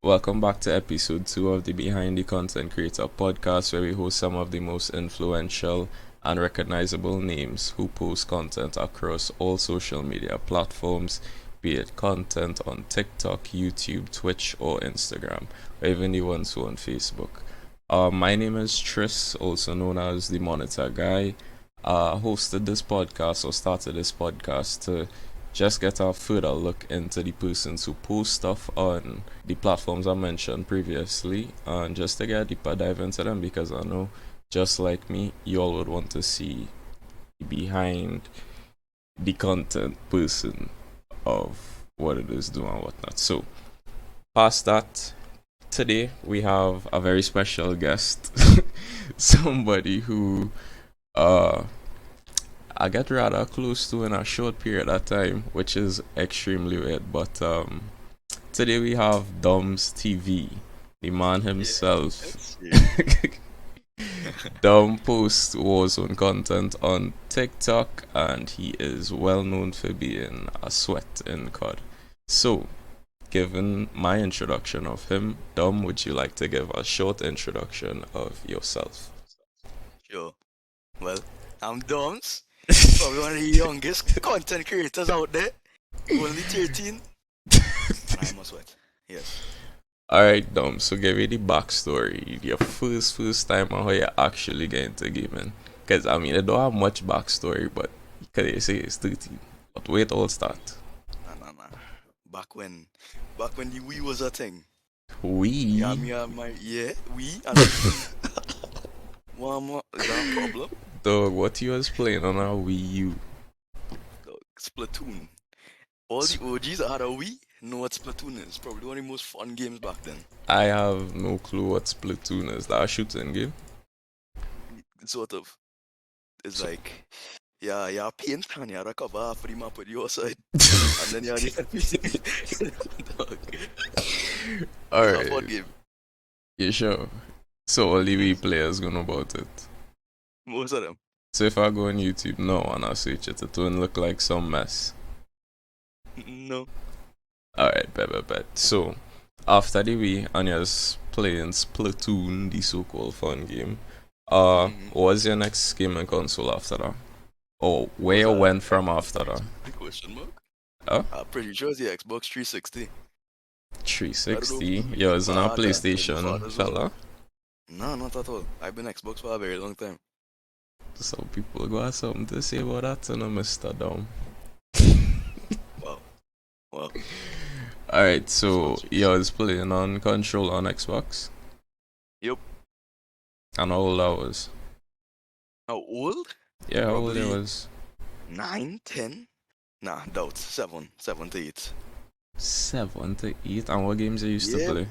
Welcome back to episode 2 of the Behind the Content Creator podcast, where we host some of the most influential and recognizable names who post content across all social media platforms, be it content on TikTok, YouTube, Twitch, or Instagram, or even the ones who on Facebook. My name is Tris, also known as the Monitor Guy. Hosted this podcast or started this podcast to just get a further look into the persons who post stuff on the platforms I mentioned previously, and just to get a deeper dive into them, because I know, just like me, you all would want to see behind the content person of what it is doing and whatnot. So, past that, today we have a very special guest, somebody who I get rather close to in a short period of time, which is extremely weird. But today we have DomzzzTv, the man himself. Dom posts Warzone content on TikTok, and he is well known for being a sweat in COD. So, given my introduction of him, Dom, would you like to give a short introduction of yourself? Sure. Well, I'm Doms, probably one of the youngest content creators out there. Only 13. And I'm a sweat. Yes. Alright, Dom, so give me the backstory. Your first time on how you actually get into gaming. Because, I mean, I don't have much backstory, but because you say it's 13. But wait, all start. Nah. Back when the Wii was a thing. We? Yeah, Wii and one more, is that a problem? Dog, what you was playing on a Wii U? Dog, Splatoon. All the OGs that had a Wii know what Splatoon is. Probably one of the most fun games back then. I have no clue what Splatoon is. That a shooting game? Sort of. It's So- like, yeah, paint and you recover half of the map with your side. And then you have the Dog. It's a fun Alright, game. you sure? So only we players gonna about it. Most of them. So if I go on YouTube now and I search it, it won't look like some mess. No. Alright, bet. So, after the Wii, and you're playing Splatoon, the so-called fun game, what was your next gaming console after that? Or where you went from after that? Question mark? Huh? I'm pretty sure it's the Xbox 360. 360? Yo, isn't a Father, PlayStation father's one. fella? No, not at all. I've been Xbox for a very long time. Some people got something to say about that, and Mr. Dom. Well, Alright, so you was playing on console on Xbox? Yup. And how old I was? how old? Yeah, how old I Probably was? 9, 10? Nah, doubt. 7 to 8. 7 to 8, and what games you used to Yeah. play?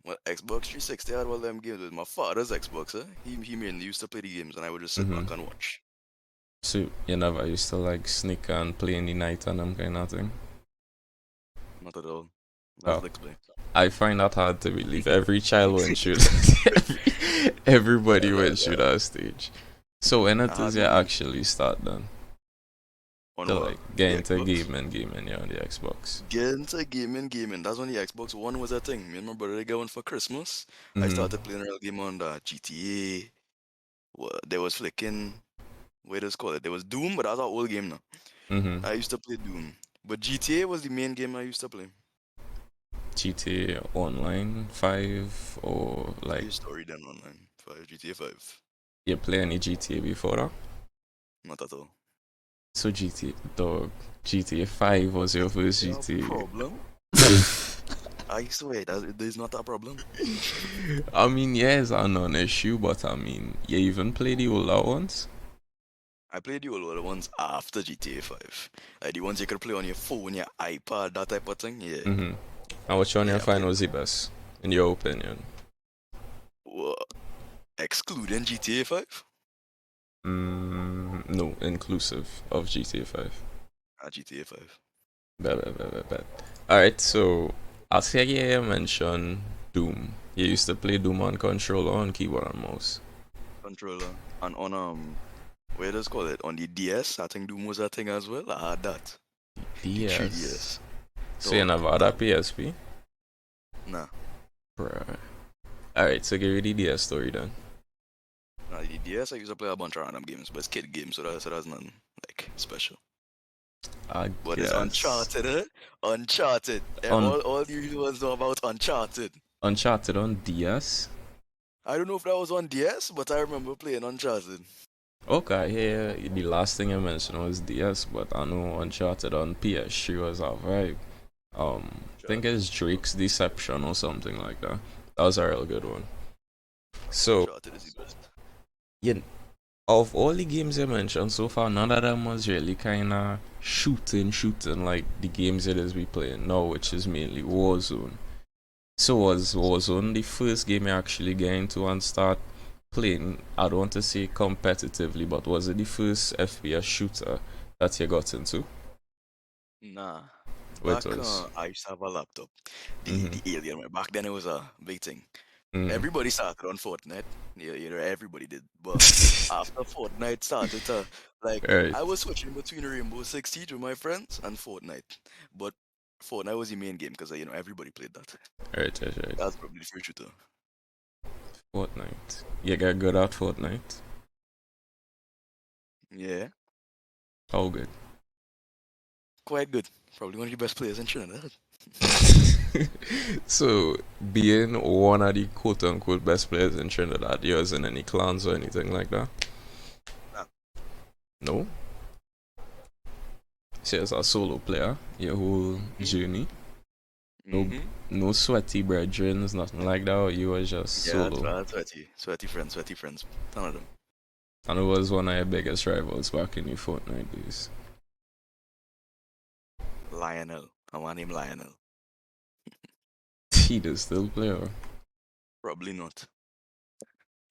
Well, Xbox 360 had all them games with my father's Xbox, eh? He mainly used to play the games and I would just sit back and watch. So you never used to like sneak and play in the night and them kind of thing? Not at all. That's Oh. explain. I find that hard to believe. Every child went through everybody went through that stage. So when it is you actually start then? On To what? like get The into Xbox? gaming yeah, on the Xbox. Get into gaming. That's when the Xbox One was a thing. Me and my brother they got one for Christmas. I Mhm. started playing a real game on the GTA. There was flicking. What does call it? There was Doom, but that's an old game now. Mhm. I used to play Doom, but GTA was the main game I used to play. GTA Online 5 or like GTA Story then online. GTA 5. you play any GTA before that? Not at all. So GTA 5 was your first No GTA. problem. I swear that there's not a problem. I mean, yeah, it's a non-issue, but I mean, you even play the older ones? I played the older ones after GTA 5. Like the ones you could play on your phone, your iPad, that type of thing. Yeah. Mm-hmm. And which one Yeah, you I find played was the best, in your opinion? Well, excluding GTA 5? No, inclusive of GTA 5. GTA 5. Bet. Alright, so, I see you mention Doom. You used to play Doom on controller or on keyboard and mouse? Controller. And on, what does call it? On the DS, I think Doom was a thing as well. I had that. The DS. 3DS. So you never had a PSP? Nah. Bruh. Alright, so get ready the story then. Nah, the DS I used to play a bunch of random games, but it's kid games, so that's nothing like special. I But it's guess. Uncharted, eh? Uncharted. On All the usual ones know about Uncharted. Uncharted on DS? I don't know if that was on DS, but I remember playing Uncharted. Okay, yeah, the last thing I mentioned was DS, but I know Uncharted on PS3 was a vibe. I think Uncharted it's is the Drake's Deception or something like that. That was a real good one. So, Uncharted is the best. yeah, of all the games you mentioned so far, none of them was really kind of shooting like the games it is we playing now, which is mainly Warzone. So was Warzone the first game you actually get into and start playing? I don't want to say competitively, but was it the first FPS shooter that you got into? Nah. Which Back was. I used to have a laptop. Mm-hmm. The Alien one. Back then it was a big thing. Mm-hmm. Everybody started on Fortnite. Yeah, everybody did. But after Fortnite started to like Right, I was switching between Rainbow Six Siege with my friends and Fortnite. But Fortnite was the main game because everybody played that. right. That's probably the future too. Fortnite. You got good at Fortnite? Yeah, How good? quite good. Probably one of the best players in Trinidad. So, being one of the quote unquote best players in Trinidad, yours in any clans or anything like that? Nah. No? So, as a solo player, your whole Mhm. journey? No, Mhm. no sweaty brethren, nothing like that, or you was just Yeah, solo? that's sweaty friends. None of them. And who was one of your biggest rivals back in your Fortnite days? Lionel. I want him Lionel. He does still play, or? Probably not.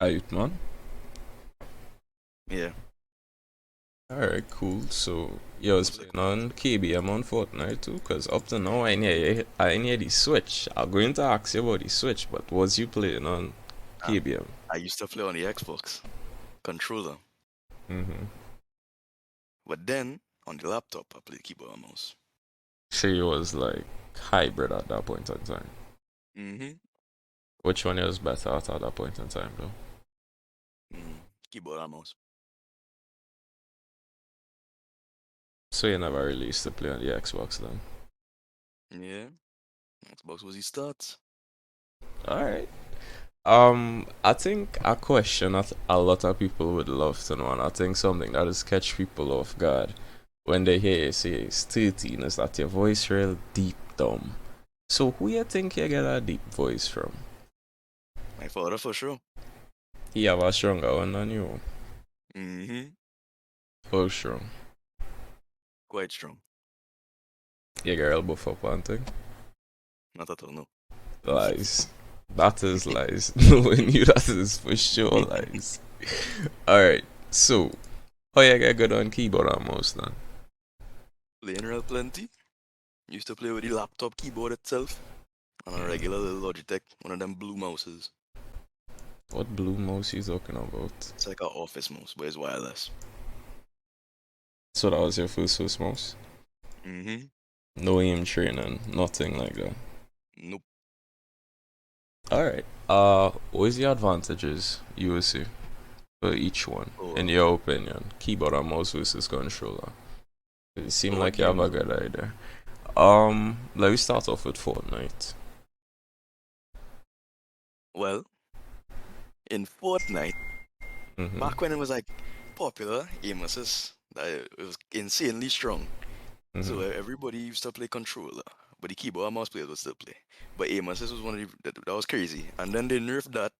Out, man. Yeah, Alright, cool. So, you was most playing likely not. on KBM on Fortnite too? Because up to now, I near the Switch. I'm going to ask you about the Switch, but was you playing on Ah, KBM? I used to play on the Xbox controller, Mm-hmm. but then on the laptop I played keyboard and mouse. So you was like hybrid at that point in time. Mhm. Which one was better at that point in time, though? Keyboard and mouse. So you never really used to play on the Xbox then? Yeah, Xbox was the start. Alright. I think a question that a lot of people would love to know, and I think something that is catch people off guard when they hear you say it's 13 is that your voice real deep dumb. So who you think you get a deep voice from? My father for sure. He have a stronger one than you. Mhm. How strong? Quite strong. You girl buff up one thing? Not at all, no. Lies. That is lies. Knowing you, that is for sure lies. Alright, so how you get good on keyboard and mouse then? Playing real plenty. Used to play with the laptop keyboard itself on a regular little Logitech, one of them blue mouses. What blue mouse you talking about? It's like an office mouse, but it's wireless. So that was your first mouse? Mhm. No aim training, nothing like that. Nope. Alright. What's the advantages you would see for each one, in Oh, your opinion? Keyboard and mouse versus controller. It seems what like you have a games? good idea. Let me start off with Fortnite. Well, in Fortnite, Mm-hmm. back when it was like popular, aim assist, it was insanely strong. Mm-hmm. So everybody used to play controller, but the keyboard and mouse players would still play. But aim assist was one of that was crazy. And then they nerfed that,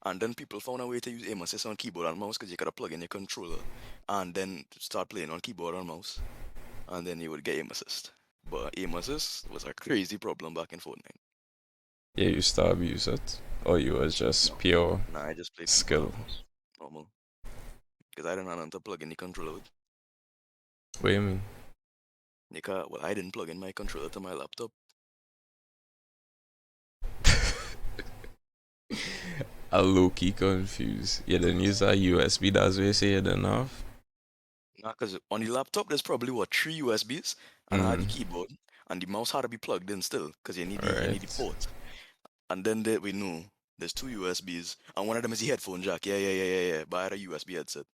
and then people found a way to use aim assist on keyboard and mouse because you could plug in your controller and then start playing on keyboard and mouse, and then you would get aim assist. But aim assist was a crazy problem back in Fortnite. Yeah, you still abuse it, or you was just No, pure nah, I just played keyboard skill. and mouse, normal, because I didn't have nothing to plug in the controller with. What do you mean? Well, I didn't plug in my controller to my laptop. I low key confused. You didn't use a USB, that's what you say you didn't have? Nah, because on the laptop, there's probably what, three USBs, and I had the Mm, keyboard, and the mouse had to be plugged in still, because you need the alright. port. And then we know there's two USBs, and one of them is the headphone jack. Yeah. But I had a USB headset.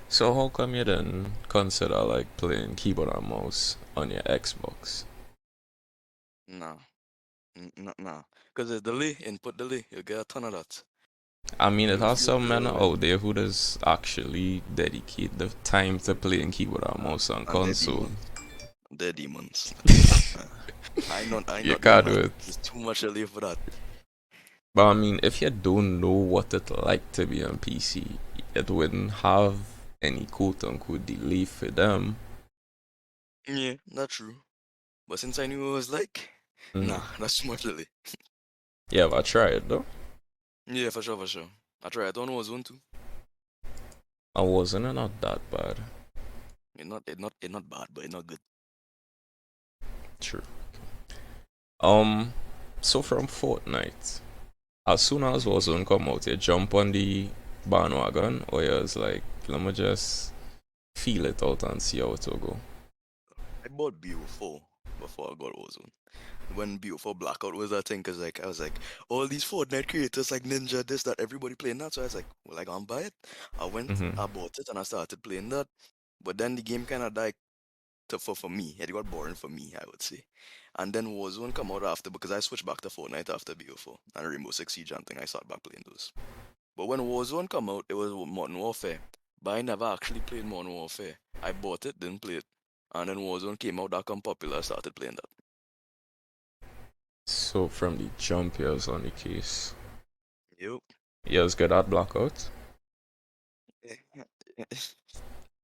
So how come you didn't consider like playing keyboard and mouse on your Xbox? Nah, nah. Because there's delay, input delay. You get a ton of that. I mean, it has You'll some men feel it. out there who does actually dedicate the time to playing keyboard and mouse on And they're console. demons. They're demons. I You not doing can't do that. it. There's too much delay for that. But I mean, if you don't know what it like to be on PC, it wouldn't have any quote unquote delay for them. Yeah, that's true. But since I knew what it was like, nah, Mm. that's too much delay. Yeah, but I tried though. Yeah, for sure, for sure. I tried. I don't know Zone too. I wasn't not that bad. It not bad, but it not good. True. Um, so from Fortnite, as soon as Warzone come out, you jump on the bandwagon, or you was like, let me just feel it out and see how it will go. I bought BO4 before I got Ozone. When BO4 Blackout was that thing, cause like I was like, all these Fortnite creators like Ninja, this, that, everybody playing that. So I was like, well, I gonna buy it. I went, Mm-hmm. I bought it, and I started playing that. But then the game kind of died for me. It got boring for me, I would say. And then Warzone come out after because I switched back to Fortnite after BO4 and Rainbow Six Siege and thing. I started back playing those. But when Warzone come out, it was Modern Warfare. But I never actually played Modern Warfare. I bought it, didn't play it. And then Warzone came out, that come popular, I started playing that. So from the jump, you was on the case. Yep. You was good at Blackout.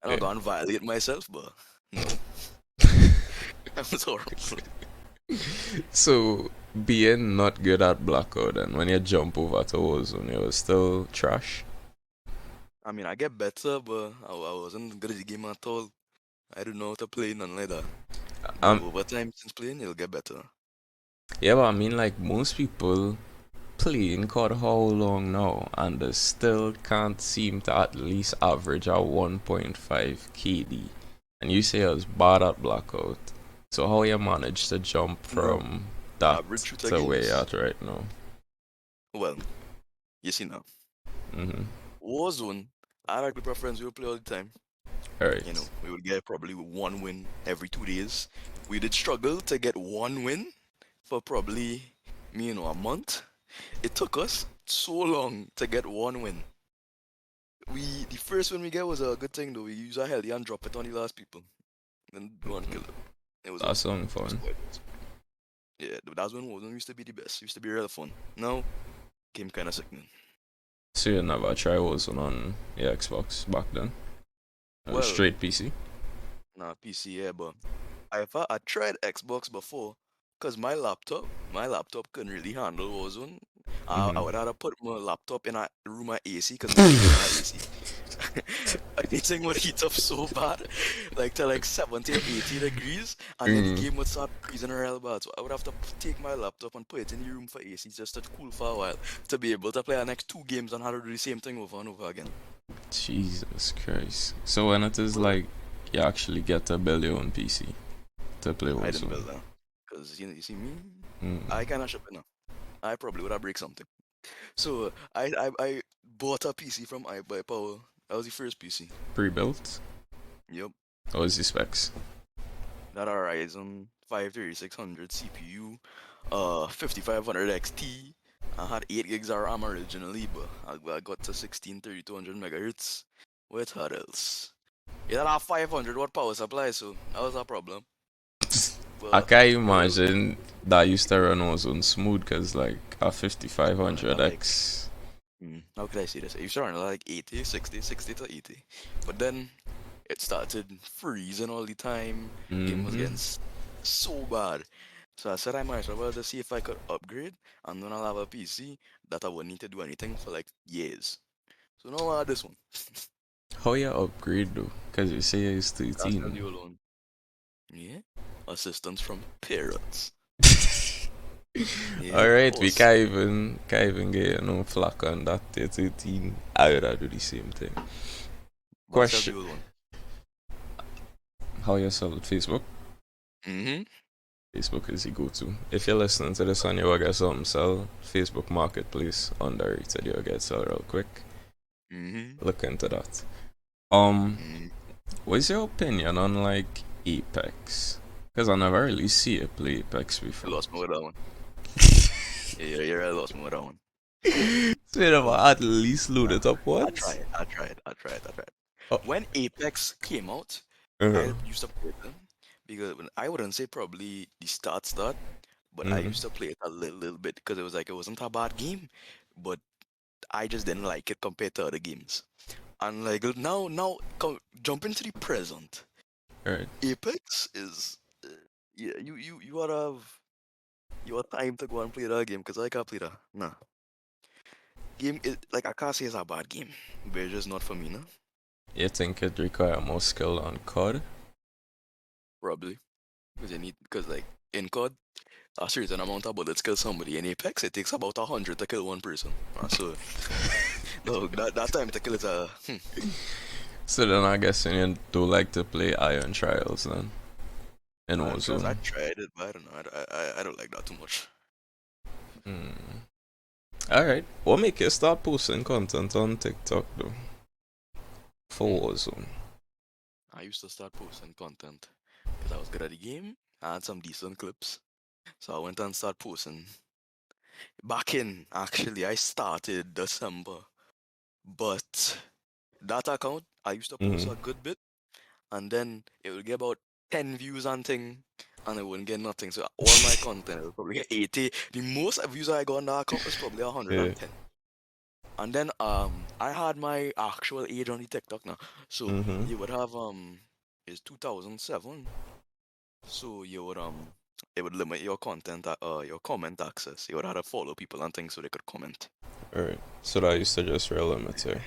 I'm not Yeah. gonna violate myself, but no. I was horrible. So being not good at Blackout, and when you jump over to Warzone, you was still trash. I mean, I get better, but I wasn't good at the game at all. I don't know how to play, none like that. But Um, over time, since playing, it'll get better. yeah, but I mean, like most people playing COD how long now, and they still can't seem to at least average a 1.5 KD. And you say I was bad at Blackout. So how you manage to jump Bro, from that average shooter to where you're games. at right now? Well, you see now. Mm-hmm. Warzone, I like the preference we would play all the time. You know, Alright. we would get probably one win every 2 days. We did struggle to get one win for probably, a month. It took us so long to get one win. The first win we get was a good thing though. We use our heli and drop it on the last people. Then go and kill it. It was That's awesome. something It was fun. quite awesome. Yeah, that's when Warzone used to be the best. Used to be real fun. Now, game kinda sickening. So you never try Warzone on your Xbox back then? It was Well, straight PC? nah, PC, yeah, but I tried Xbox before, cause my laptop couldn't really handle Warzone. I Mm-hmm. would have to put my laptop in a room at AC, cause my game not AC. The thing would heat up so bad, like to like 70 or 80 degrees, and then the Mm. game would start freezing real bad. So I would have to take my laptop and put it in the room for AC just to cool for a while to be able to play the next two games and have to do the same thing over and over again. Jesus Christ. So when it is like you actually get to build your own PC to play I didn't Warzone. build that. Because, you see me, Mm. I cannot ship it now. I probably would have break something. So I bought a PC from iBuyPower. That was the first PC. Pre-built? Yep. What was the specs? That Ryzen 5 3600 CPU, 5500 XT. I had 8 gigs of RAM originally, but I got to 16 3200 megahertz. What had else? It had a 500 watt power supply, so that was a problem. I But can't it was imagine that used to run Warzone smooth because like a running at like 5500X. how could I say this? It used to run at like 80, 60, 60 to 80. But then it started freezing all the time. Game was Mm-hmm. getting so bad. So I said I might as well just see if I could upgrade, and then I'll have a PC that I wouldn't need to do anything for like years. So now I have this one. How you upgrade though? Because you say it's That's tell 13. you alone. Yeah. Assistance from parents. Yeah, of Alright, we course. can't even get no flack on that 13. I would do the same thing. But tell Question: you alone. how you sell it Facebook? Mm-hmm. Facebook is the go-to. If you're listening to this and you want to get something sell, Facebook Marketplace underrated. You'll get sell real quick. Mm-hmm. Look into that. Um, Mm. what's your opinion on like Apex? Because I never really see it play Apex You before. lost me with that one. Yeah, you're right, lost me with that one. So you never at least load Nah, it up I once? tried. I tried. I tried. I tried. Oh, When Apex came out, uh-huh. I used to play them because I wouldn't say probably the start, but I Mm-hmm. used to play it a little bit because it was like it wasn't a bad game, but I just didn't like it compared to other games. And like jump into the present. Right. Apex is yeah, you ought to have your time to go and play that game because I can't play that. Nah, game is like I can't say it's a bad game, but it's just not for me, no. You think it require more skill on COD? Probably because like in COD, a certain amount of bullets kill somebody. In Apex, it takes about 100 to kill one person. So no, that time to kill is a So then I guess you do like to play Iron Trials then in Iron Trust. I Warzone. tried it, but I don't know. I don't like that too much. Hmm. Alright. What make you start posting content on TikTok though? For Hmm. Warzone. I used to start posting content because I was good at the game. I had some decent clips, so I went and started posting. Back in actually, I started December, but that account I used to post Mm-hmm. a good bit, and then it would get about 10 views and thing, and I wouldn't get nothing. So all my content would probably get 80. The most views I got on that account was probably Yeah. 110. And then I had my actual age on the TikTok now. So Mm-hmm. you would have it's 2007. So you would it would limit your content your comment access. You would have to follow people and things so they could comment. Alright. So that used to just real limit here.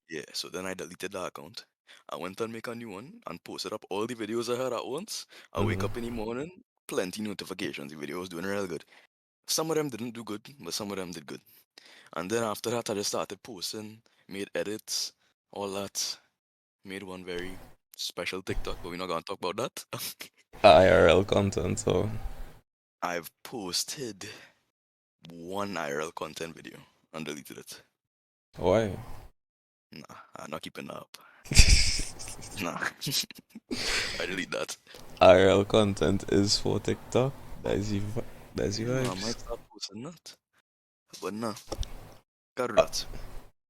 Yeah, so then I deleted the account. I went and make a new one and posted up all the videos I had at once. I wake Mm-hmm. up in the morning, plenty notifications. The video was doing real good. Some of them didn't do good, but some of them did good. And then after that, I just started posting, made edits, all that. Made one very special TikTok, but we're not gonna talk about that. IRL content, so I've posted one IRL content video and deleted it. why? Nah, I'm not keeping that up. Nah, I delete that. IRL content is for TikTok. That's the You know, I vibes. might start posting that, but nah, gotta do that.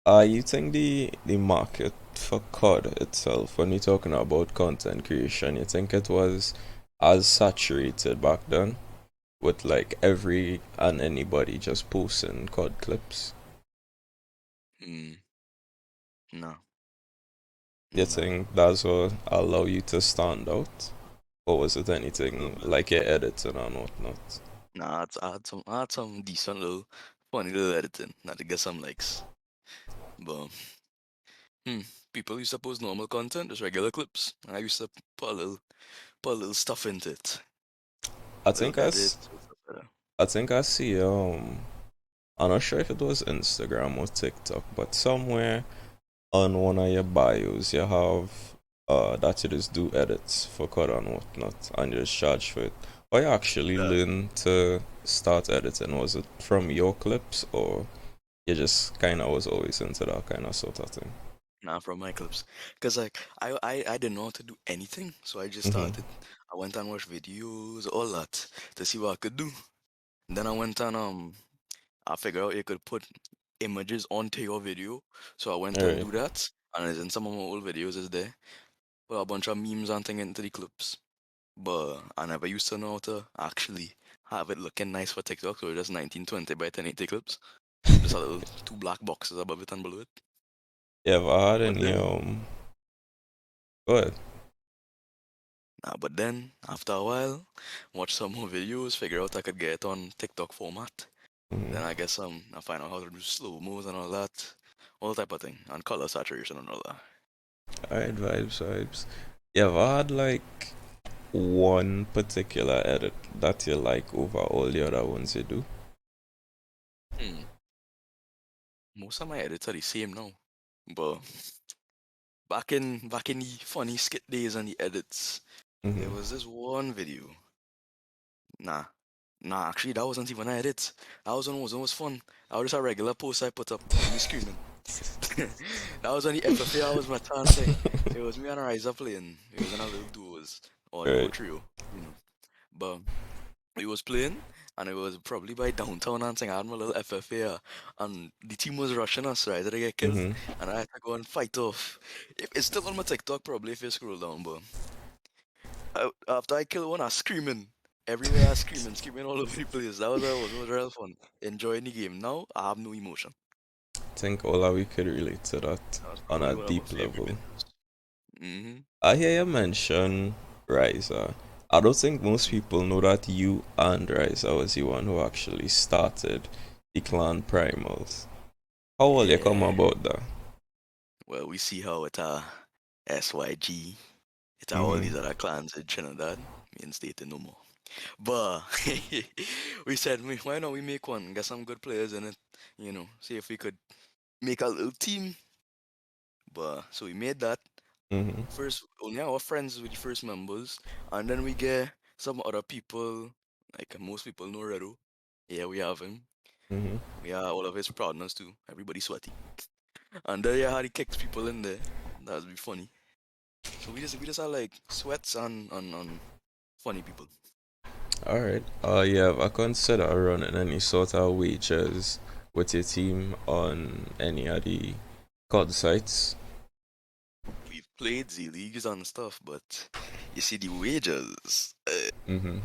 You think the market for COD itself, when we're talking about content creation, you think it was as saturated back then with like every and anybody just posting COD clips? Hmm, nah, You nah, think that's what allow you to stand out? Or was it a little anything bit. like your editing and whatnot? Nah, I had some decent little, funny little editing, not to get some likes, but hmm, people used to post normal content, just regular clips. I used to put a little stuff into it. I Little think edits, little stuff like that. I think I see I'm not sure if it was Instagram or TikTok, but somewhere on one of your bios you have that you just do edits for COD and whatnot and you just charge for it. Or you actually Yeah. learn to start editing? Was it from your clips or you just kinda was always into that kind of sort of thing? Nah, from my clips. Cause like I didn't know how to do anything, so I just Mm-hmm. started. I went and watched videos, all that, to see what I could do. And then I went and I figured out you could put images onto your video. So I went and Alright. do that. And it's in some of my old videos is there. Put a bunch of memes and thing into the clips. But I never used to know how to actually have it looking nice for TikTok. So it's just 1920 by 1080 clips. Just a little two black boxes above it and below it. You ever had But any then go ahead. but then after a while, watch some more videos, figure out I could get it on TikTok format. Then I Mm-hmm. guess I find out how to do slow mo's and all that, all type of thing, and color saturation and all that. Alright, vibes. You ever had like one particular edit that you like over all the other ones you do? Hmm. Most of my edits are the same now, but back in the funny skit days and the edits, there Mm-hmm. was this one video. Nah. Nah, actually, that wasn't even I edit. That was when it was fun. I was just a regular post I put up with me screaming. That was on the FFA. I was my chance thing. It was me and Riza playing. It was in a little duos or duo Right. trio, you know. But we was playing, and it was probably by downtown and thing. I had my little FFA, and the team was rushing us, right? Did I get killed? Mm-hmm. And I had to go and fight off. It's still on my TikTok, probably if you scroll down, but after I killed one, I was screaming. Everywhere I was screaming all over the place. That was it was real fun. Enjoying the game. Now I have no emotion. Think all of we could relate to that That was on probably a one of my deep favorite level. bits. Mm-hmm. I hear you mention Riza. I don't think most people know that you and Riza was the one who actually started the clan primals. How will you come Yeah. about that? Well, we see how it SYG, it's all Mm-hmm. these other clans in Trinidad. Me and stating no more. But we said, why not we make one? Get some good players in it. See if we could make a little team. But so we made that. Mm-hmm. First, only our friends with the first members, and then we get some other people. Like most people know Redo. Yeah, we have him. Mm-hmm. We have all of his partners too. Everybody sweaty. And then yeah, how he kicks people in there. That would be funny. So we just are like sweats and funny people. Alright. You ever consider running any sort of wagers with your team on any of the COD sites? We've played the leagues and stuff, but you see the wages. Mm-hmm.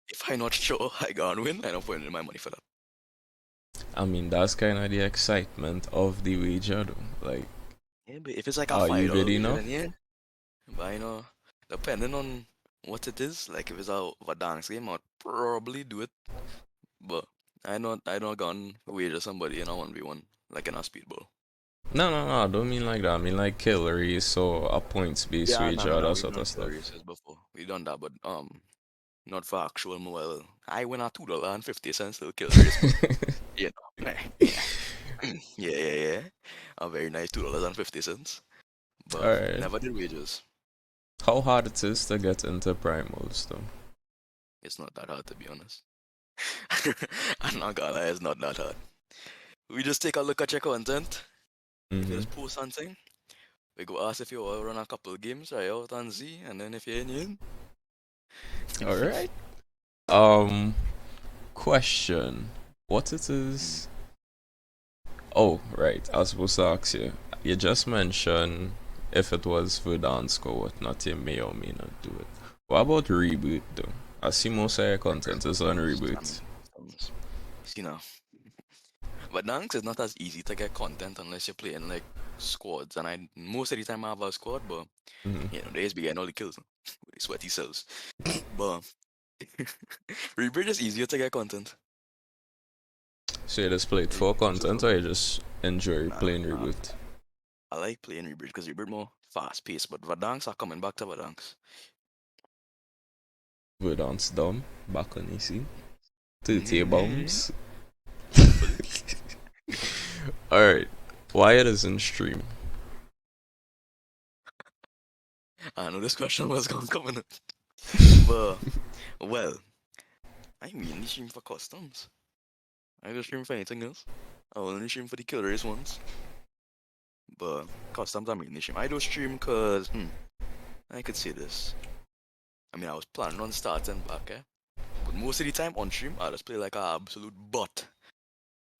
If I'm not sure I gonna win, I don't put in my money for that. I mean, that's kind of the excitement of the wager, though. Like, Yeah, but if it's like a are you $5 ready wager, now? then yeah. But depending on what it is, like if it's a dance game, I'd probably do it. But I not gonna wager somebody in a 1v1 like in a speedball. No, I don't mean like that. I mean like kill race or a points based Yeah, no, no, wager, no. that We've sort of done kill stuff. races before. We've done that, but not for actual well. I win a $2.50 little kill race, but yeah, yeah. A very nice $2.50. But Alright. never did wages. How hard it is to get into primals, though? It's not that hard to be honest. I'm not gonna lie, it's not that hard. We just take a look at your content. If you Mm-hmm. just post something, we go ask if you want to run a couple games, try out and see, and then if you're in. Alright. Um, question. What it is? Oh, right. I was supposed to ask you. You just mentioned if it was for dance or whatnot, you may or may not do it. What about reboot, though? I see most of your content is on reboot. See now. But Dunks is not as easy to get content unless you're playing like squads. And I most of the time I have a squad, but Mm-hmm. they just be getting all the kills with the sweaty cells. But Rebirth is easier to get content. So you just play it for Rebirth is content, so or you just enjoy nah, playing nah. reboot? I like playing Rebirth because Rebirth more fast paced, but Verdanks are coming back to Verdanks. Verdance dumb, back on EC. 30 Mm-hmm. bombs. Hopefully. Alright. Why it isn't stream? I know this question was gonna come in. But well, I mainly stream for customs. I don't stream for anything else. I only stream for the kill race ones. But customs I mainly stream. I don't stream cause I could say this. I mean I was planning on starting back, but most of the time on stream I just play like an absolute bot.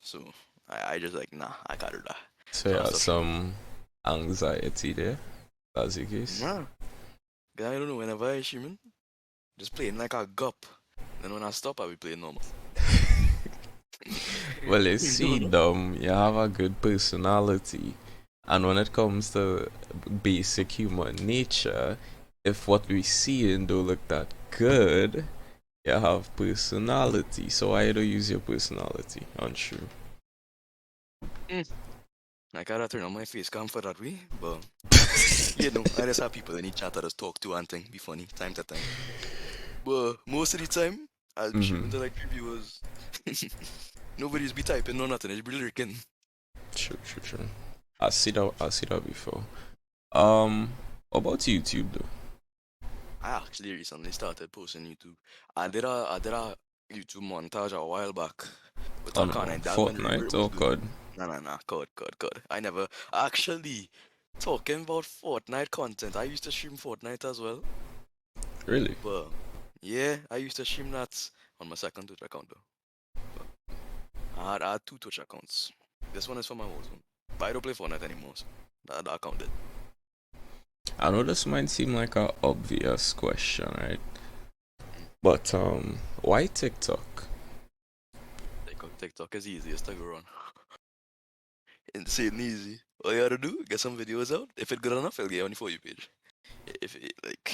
So I just like nah, I can't do that. So So I yeah, stopped streaming. some anxiety there. That's the case. Nah. 'Cause I don't know, whenever I streaming, just playing like a gup. Then when I stop I be playing normal. Well, you You see, know? you have a good personality. And when it comes to basic human nature, if what we see in don't look that good, you have personality. So why do you use your personality? Untrue. Mm. I gotta turn on my face cam for that way, but I just have people in the chat that just talk to and thing, be funny, time to time. But most of the time, I'll be Mm-hmm. streaming to like reviewers. Nobody's be typing no nothing, it's be lurking. True. I see that before. What about YouTube though? I actually recently started posting YouTube. I did a YouTube montage a while back with Oh a no, comment. That went Fortnite? it was Oh good. god. Nah. God. I never actually talking about Fortnite content. I used to stream Fortnite as well, Really? but yeah, I used to stream that on my second Twitch account though. But I had two Twitch accounts. This one is for my host one, but I don't play Fortnite anymore. So that account did. I know this might seem like a obvious question, right? Mm. But why TikTok? TikTok is easiest to go on. Insane easy. All you gotta do, get some videos out. If it good enough, it'll get on the For You page. If it, like,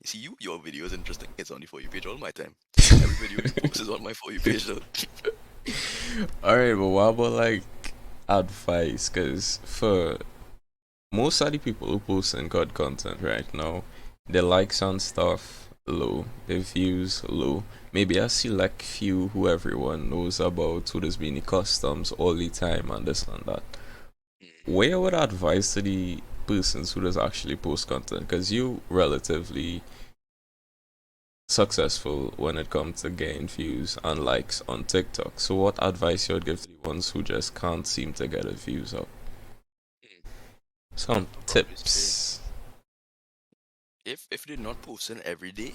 you see your video is interesting, it's on the For You page all my time. Every video you post is on my For You page though. Alright, but what about like advice? Because for most of the people who post in God content right now, their likes on stuff low, their views low. Maybe a select few who everyone knows about, who does being the customs all the time and this and that. Mhm. Where would advice to the persons who does actually post content? Because you relatively successful when it comes to getting views and likes on TikTok. So what advice you would give to the ones who just can't seem to get the views up? Mm. Some I'll probably say tips. if you're not posting every day,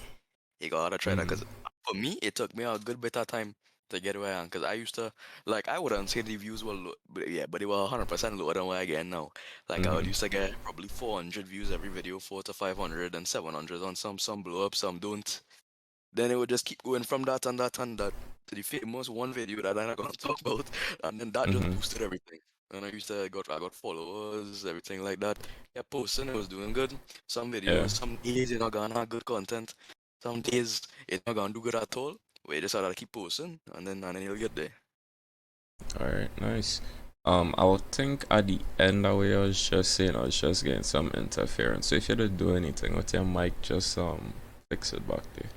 you gotta try that. Mm-hmm. Cause for me, it took me a good bit of time to get where I am. Cause I used to like I wouldn't say the views were low, but yeah, but they were 100% lower than what I get now. Like I would Mm-hmm. used to get probably 400 views every video, 4 to 500 and 700 on some blow up, some don't. Then it would just keep going from that and that and that to the famous one video that I'm not gonna talk about, and then that just Mm-hmm. boosted everything. And I got followers, everything like that. Yeah, posting, it was doing good. Some Yeah. videos, some days you're not gonna have good content. Some days it's not gonna do good at all. But you just gotta keep posting, and then you'll get there. Alright, nice. I would think at the end of it, I was just saying I was just getting some interference. So if you don't do anything with your mic, just fix it back there.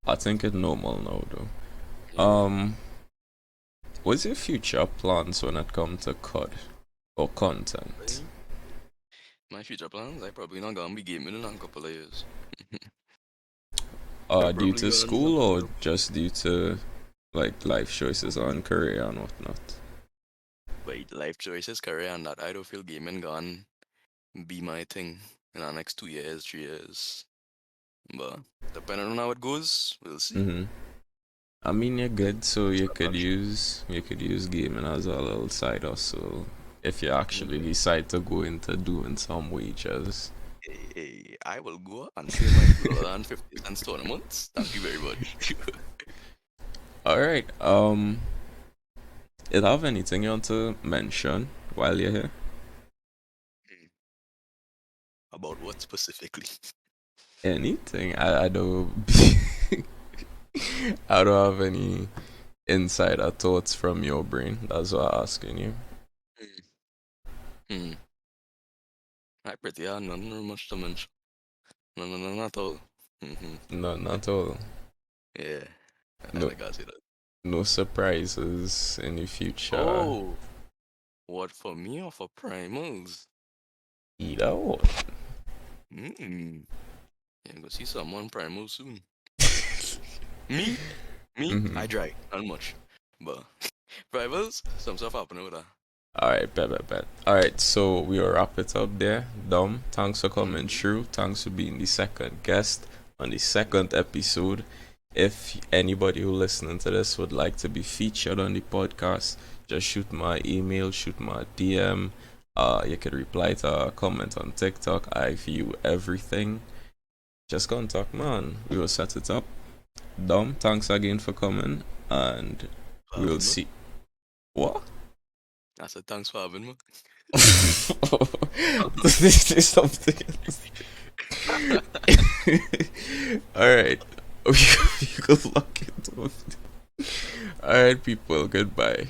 I think it's normal now though. Yeah. What's your future plans when it comes to COD or content? Right? My future plans, I probably not gonna be gaming in a couple of years. I Due probably to gonna school pick or up. just due to like life choices on career and whatnot? Wait, life choices, career, and that. I don't feel gaming gone be my thing in the next 2 years, 3 years. But depending on how it goes, we'll see. Mm-hmm. I mean, you're good, so you I'm could not sure. use gaming as a little side hustle if you actually Mm. decide to go into doing some wages. I will go and play my $2.50 tournaments. Thank you very much. All right. You have anything you want to mention while you're here? Mm. About what specifically? Anything? I don't. I don't have any insider thoughts from your brain. That's why I'm asking you. Mm. Mm. I pretty hard, nothing much to mention. No, not all. Hmm. No, not all. Yeah, I No, like I say that. no surprises in the future. Oh, what for me or for primals? Either one. Mm. Yeah, go see someone primal soon. Me? Mm-hmm. I dry, not much. But rivals, some stuff happen over there. Alright, bet. Alright, so we'll wrap it up there. Dom, thanks for coming Mm-hmm. through. Thanks for being the second guest on the second episode. If anybody who listening to this would like to be featured on the podcast, just shoot my email, shoot my DM. You can reply to a comment on TikTok. I view everything. Just contact man. We will set it up. Dom, thanks again for coming, and For we'll having me. see. What? I said thanks for having me. This is something else. Alright. You can lock it off. Alright, people. Goodbye.